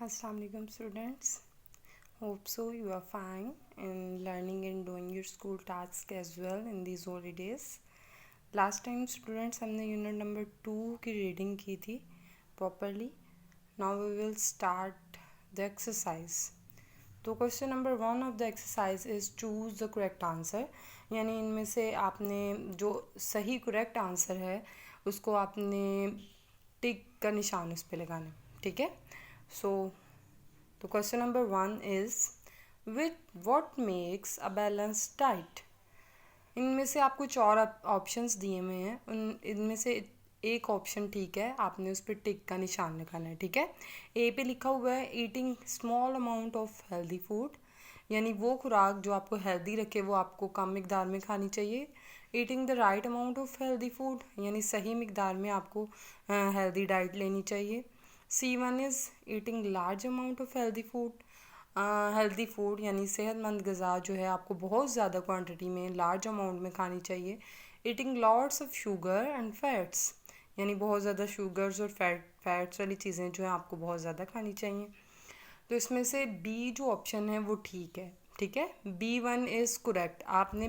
Assalamu alaikum students. Hope so you are fine in learning and doing your school tasks as well in these holidays. Last time students हमने unit number 2 की reading की थी properly. Now we will start the exercise. तो question number 1 of the exercise is choose the correct answer. यानी इनमें से आपने जो सही करेक्ट आंसर है उसको आपने टिक का निशान उस पर लगाना. ठीक है. सो तो question number 1 is with what makes a balance diet. इनमें से आपको 4 ऑप्शंस दिए हुए हैं. इनमें से एक ऑप्शन ठीक है, आपने उस पर टिक का निशान लगाना है. ठीक है. ए पे लिखा हुआ है eating small amount of healthy food, यानी वो खुराक जो आपको हेल्दी रखे वो आपको कम मिकदार में खानी चाहिए. Eating the right amount of healthy food, यानी सही मिकदार में आपको हेल्दी डाइट लेनी चाहिए. C1 is eating large amount of healthy food. Healthy food यानी सेहतमंद ग़िज़ा जो है आपको बहुत ज़्यादा क्वांटिटी में लार्ज अमाउंट में खानी चाहिए. Eating lots of sugar and fats, यानी बहुत ज़्यादा शुगर्स और फैट्स वाली चीज़ें जो है आपको बहुत ज़्यादा खानी चाहिए. तो इसमें से बी जो ऑप्शन है वो ठीक है. ठीक है. B1 is correct. आपने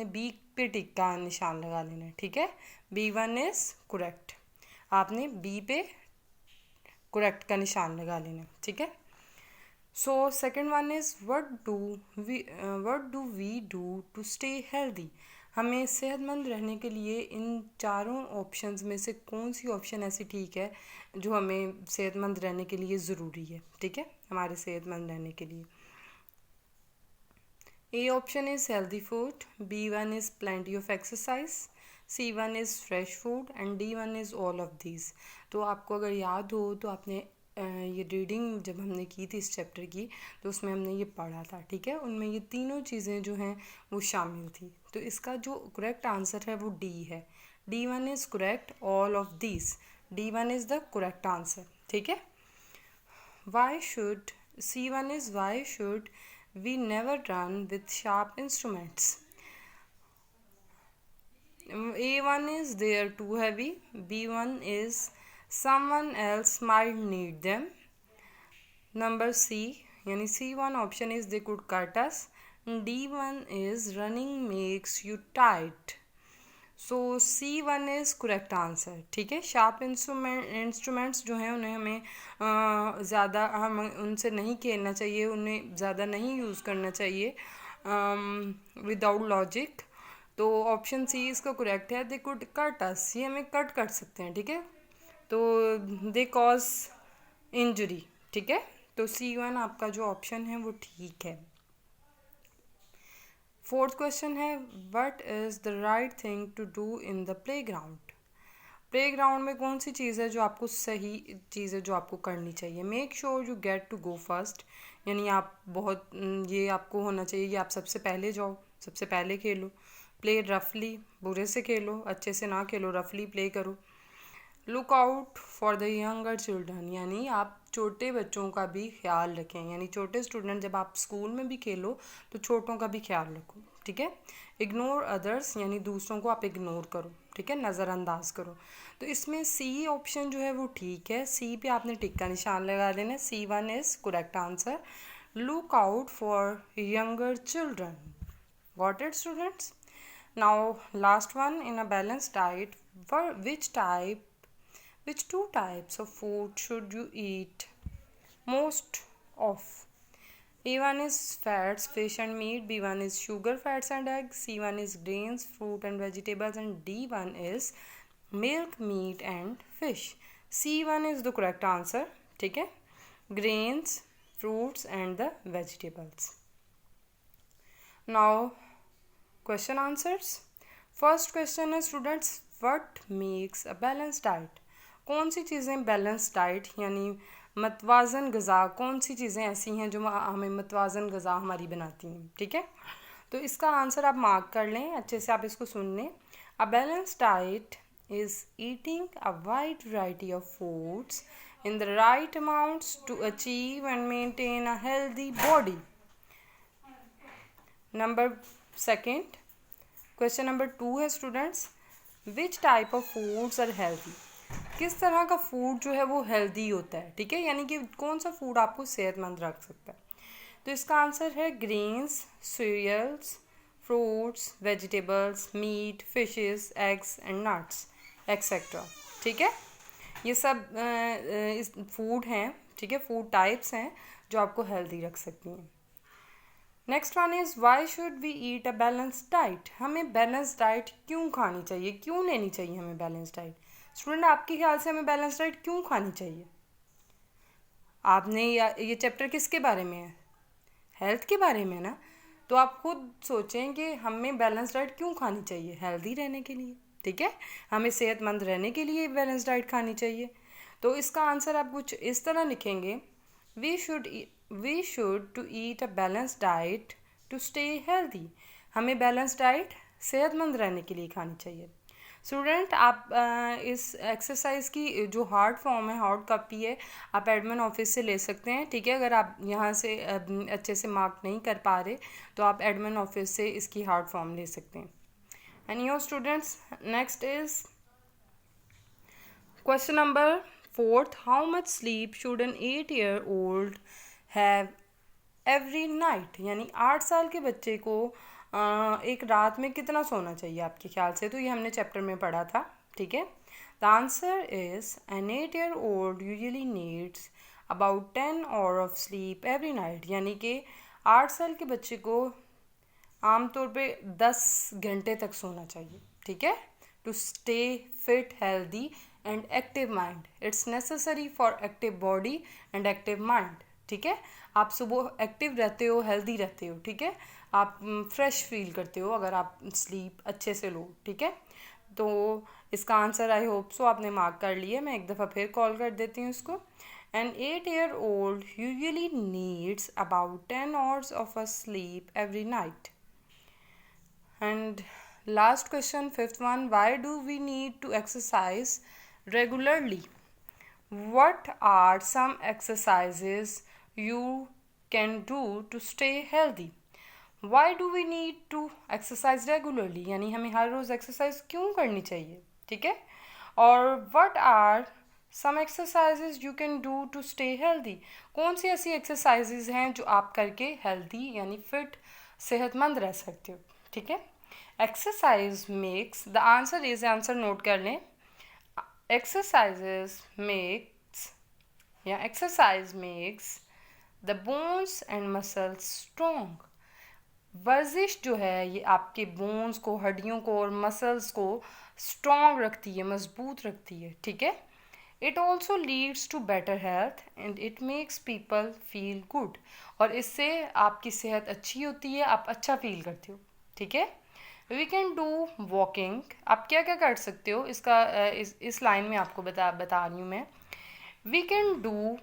बी पे टिक का निशान लगा लेना है. ठीक है. B1 is correct. आपने बी पे करेक्ट का निशान लगा लेना. ठीक है. So second one is what do we do to stay healthy. हमें सेहतमंद रहने के लिए इन चारों ऑप्शंस में से कौन सी ऑप्शन ऐसी ठीक है जो हमें सेहतमंद रहने के लिए ज़रूरी है. ठीक है. हमारे सेहतमंद रहने के लिए A option is healthy food, B1 is plenty of exercise, C1 is fresh food and D1 is all of these. तो आपको अगर याद हो तो आपने ये रीडिंग जब हमने की थी इस चैप्टर की तो उसमें हमने ये पढ़ा था. ठीक है. उनमें ये तीनों चीज़ें जो हैं वो शामिल थी. तो इसका जो करेक्ट आंसर है वो डी है. D1 is correct, all of these. D1 is the correct answer. ठीक है. C1 is why should we never run with sharp instruments. A1 is they're too heavy. B1 is someone else might need them. Number C, यानी C1 option is they could cut us. D1 is running makes you tight. So C1 is correct answer. ठीक है. Sharp instruments जो हैं उन्हें हमें ज़्यादा हम उनसे नहीं खेलना चाहिए, उन्हें ज़्यादा नहीं यूज़ करना चाहिए विदाउट लॉजिक. तो ऑप्शन सी इसका करेक्ट है. दे कुड कट अस, ये हमें कट कर सकते हैं. ठीक है. तो दे कॉज इंजरी. ठीक है. तो C1 आपका जो ऑप्शन है वो ठीक है. फोर्थ क्वेश्चन है what is the right thing to do in the playground. Playground में कौन सी चीज़ है जो आपको सही चीज़ है जो आपको करनी चाहिए. Make sure you get to go first, यानी आप बहुत ये आपको होना चाहिए कि आप सबसे पहले जाओ, सबसे पहले खेलो. प्ले रफली, बुरे से खेलो, अच्छे से ना खेलो, रफली प्ले करो. Look out for the younger children, यानी आप छोटे बच्चों का भी ख्याल रखें, यानी छोटे स्टूडेंट जब आप स्कूल में भी खेलो तो छोटों का भी ख्याल रखो. ठीक है. इग्नोर अदर्स, यानी दूसरों को आप इग्नोर करो. ठीक है. नज़रअंदाज करो. तो इसमें सी ऑप्शन जो है वो ठीक है. सी पे आपने टिक का निशान लगा देना. C1 is correct answer. Look out for younger children. Got it students. Now last one, in a balance diet which two types of food should you eat most of. A1 is fats, fish and meat. B1 is sugar, fats and eggs. C1 is grains, fruit and vegetables. And D1 is milk, meat and fish. C1 is the correct answer. ठीक है. Grains, fruits and the vegetables. Now question answers. First question is students, what makes a balanced diet. कौन सी चीज़ें balance diet यानी मतवाज़न ग़िज़ा, कौन सी चीज़ें ऐसी हैं जो हमें मतवाज़न ग़िज़ा हमारी बनाती हैं. ठीक है. तो इसका आंसर आप मार्क कर लें, अच्छे से आप इसको सुन लें. A balance diet is eating a wide variety of foods in the right amounts to achieve and maintain a healthy body. Number second question number 2 है students, which type of foods are healthy. किस तरह का food जो है वो healthy होता है, ठीक है, यानी कि कौन सा फूड आपको सेहतमंद रख सकता है। तो इसका आंसर है grains, cereals, fruits, vegetables, meat, fishes, eggs and nuts etcetera. ठीक है, ये सब इस फूड हैं, ठीक है, फूड टाइप्स हैं जो आपको हेल्दी रख सकती हैं। Next one is why should we eat a balance diet. हमें बैलेंस डाइट क्यों खानी चाहिए, क्यों लेनी चाहिए हमें बैलेंस डाइट। स्टूडेंट, आपके ख्याल से हमें बैलेंस डाइट क्यों खानी चाहिए। आपने ये चैप्टर किसके बारे में है, हेल्थ के बारे में ना, तो आप खुद सोचें कि हमें बैलेंस डाइट क्यों खानी चाहिए, हेल्दी रहने के लिए, ठीक है, हमें सेहतमंद रहने के लिए बैलेंस डाइट खानी चाहिए। तो इसका आंसर आप कुछ इस तरह लिखेंगे, we should to eat a balance diet to stay healthy. हमें बैलेंस डाइट सेहतमंद रहने के लिए खानी चाहिए। स्टूडेंट, आप इस एक्सरसाइज की जो हार्ड फॉर्म है, हार्ड कॉपी है, आप एडमिन ऑफिस से ले सकते हैं, ठीक है। अगर आप यहाँ से अच्छे से मार्क नहीं कर पा रहे तो आप एडमिन ऑफिस से इसकी हार्ड फॉर्म ले सकते हैं। And your students, next is question number 4th, how much sleep should an 8-year-old have every night. यानी 8 साल के बच्चे को एक रात में कितना सोना चाहिए आपके ख्याल से। तो ये हमने चैप्टर में पढ़ा था, ठीक है। The answer is an 8-year-old usually needs about 10 hours of sleep every night. यानी कि 8 साल के बच्चे को आमतौर पे 10 घंटे तक सोना चाहिए, ठीक है, to stay fit, healthy and active mind. It's necessary for active body and active mind, ठीक है। आप सुबह एक्टिव रहते हो, हेल्दी रहते हो, ठीक है, आप फ्रेश फील करते हो अगर आप स्लीप अच्छे से लो, ठीक है। तो इसका आंसर आई होप सो आपने मार्क कर लिया। मैं एक दफ़ा फिर कॉल कर देती हूँ इसको। An 8-year-old usually needs about 10 hours of a sleep every night. And last question, 5th one, why do we need to exercise regularly? What are some exercises you can do to stay healthy? Why do we need to exercise regularly? यानी हमें हर रोज़ exercise क्यों करनी चाहिए, ठीक है। और what are some exercises you can do to stay healthy? कौन सी ऐसी एक्सरसाइजेज हैं जो आप करके हेल्दी यानी फिट, सेहतमंद रह सकते हो, ठीक है। Exercise makes, the answer is, answer note कर लें, एक्सरसाइजेज मेक्स या exercise makes the bones and muscles strong. वर्जिश जो है ये आपके बोन्स को, हड्डियों को और मसल्स को स्ट्रॉन्ग रखती है, मजबूत रखती है, ठीक है। It also leads to better health and it makes people feel good. और इससे आपकी सेहत अच्छी होती है, आप अच्छा फील करते हो, ठीक है। We can do walking. आप क्या क्या कर सकते हो, इसका इस लाइन में आपको बता रही हूँ मैं। We can do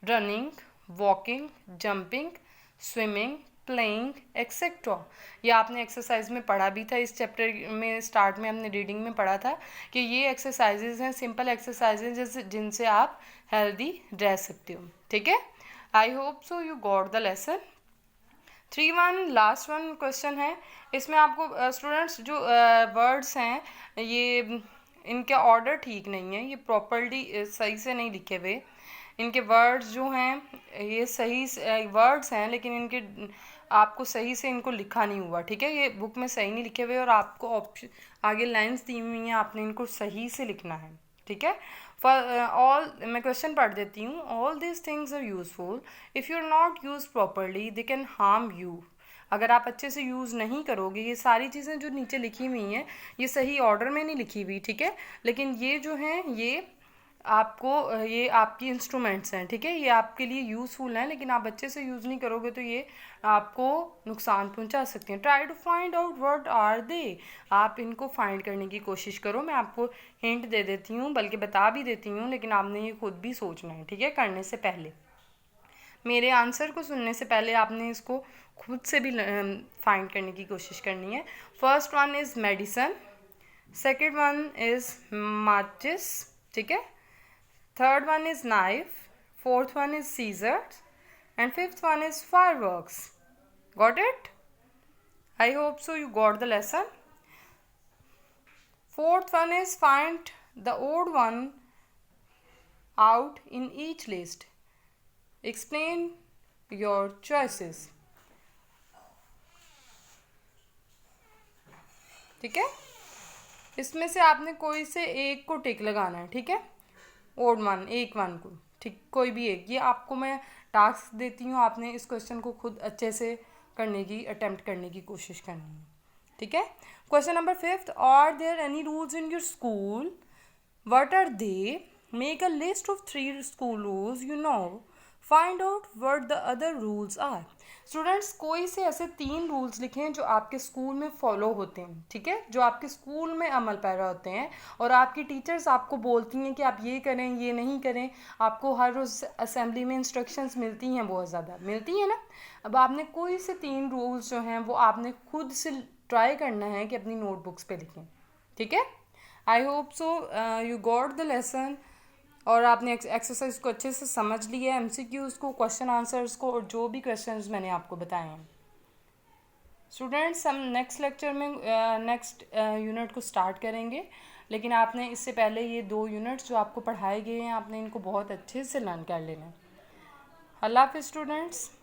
running, walking, jumping, swimming, playing etcetera. ये आपने एक्सरसाइज में पढ़ा भी था, इस चैप्टर में स्टार्ट में हमने रीडिंग में पढ़ा था कि ये एक्सरसाइजेज हैं, सिंपल एक्सरसाइजेज जैसे जिनसे आप हेल्दी रह सकते हो, ठीक है। I hope so you got the lesson. 3-1 last one question है। इसमें आपको स्टूडेंट्स जो वर्ड्स हैं ये इनके ऑर्डर ठीक नहीं है, ये प्रॉपरली सही से नहीं लिखे हुए। इनके वर्ड्स जो हैं ये सही वर्ड्स हैं लेकिन इनके आपको सही से इनको लिखा नहीं हुआ, ठीक है। ये बुक में सही नहीं लिखे हुए और आपको ऑप्शन आगे लाइंस दी हुई हैं, आपने इनको सही से लिखना है, ठीक है। फॉर ऑल, मैं क्वेश्चन पढ़ देती हूँ। All these things are useful if you are not use properly they can harm you. अगर आप अच्छे से यूज़ नहीं करोगे, ये सारी चीज़ें जो नीचे लिखी हुई हैं ये सही ऑर्डर में नहीं लिखी हुई, ठीक है, लेकिन ये जो हैं ये आपको ये आपकी इंस्ट्रूमेंट्स हैं, ठीक है, ये आपके लिए यूज़फुल हैं, लेकिन आप अच्छे से यूज़ नहीं करोगे तो ये आपको नुकसान पहुंचा सकते हैं। Try to find out what are they. आप इनको फाइंड करने की कोशिश करो। मैं आपको हिंट दे देती हूँ, बल्कि बता भी देती हूँ, लेकिन आपने ये खुद भी सोचना है, ठीक है, करने से पहले। मेरे आंसर को सुनने से पहले आपने इसको खुद से भी फाइंड करने की कोशिश करनी है। First one is medicine, second one is matches, ठीक है, third one is knife, fourth one is scissors, and fifth one is fireworks. Got it? I hope so you got the lesson. Fourth one is find the odd one out in each list. Explain your choices. ठीक है, इसमें से आपने कोई से एक को टिक लगाना है, ठीक है, ओड वन, एक वन को, ठीक, कोई भी एक। ये आपको मैं टास्क देती हूँ, आपने इस क्वेश्चन को खुद अच्छे से करने की, अटेम्प्ट करने की कोशिश करनी है, ठीक है। Question number 5, are there any rules in your school, what are they, make a list of 3 school rules you know, find out what the other rules are. Students, कोई से ऐसे 3 रूल्स लिखें जो आपके स्कूल में फॉलो होते हैं, ठीक है, जो आपके स्कूल में अमल पैरा होते हैं और आपकी टीचर्स आपको बोलती हैं कि आप ये करें, ये नहीं करें। आपको हर रोज़ असेंबली में इंस्ट्रक्शंस मिलती हैं, बहुत ज़्यादा मिलती हैं ना। अब आपने कोई से 3 रूल्स जो हैं वो आपने खुद से ट्राई करना है कि अपनी नोटबुक्स पे लिखें, ठीक है। I hope so you got the lesson, और आपने एक्सरसाइज को अच्छे से समझ लिया, एमसीक्यूज़ को, क्वेश्चन आंसर्स को, और जो भी क्वेश्चंस मैंने आपको बताए हैं। स्टूडेंट्स, हम नेक्स्ट लेक्चर में नेक्स्ट यूनिट को स्टार्ट करेंगे, लेकिन आपने इससे पहले ये 2 यूनिट्स जो आपको पढ़ाए गए हैं, आपने इनको बहुत अच्छे से लर्न कर लेना है। अल्लाह हाफ़िज़ स्टूडेंट्स।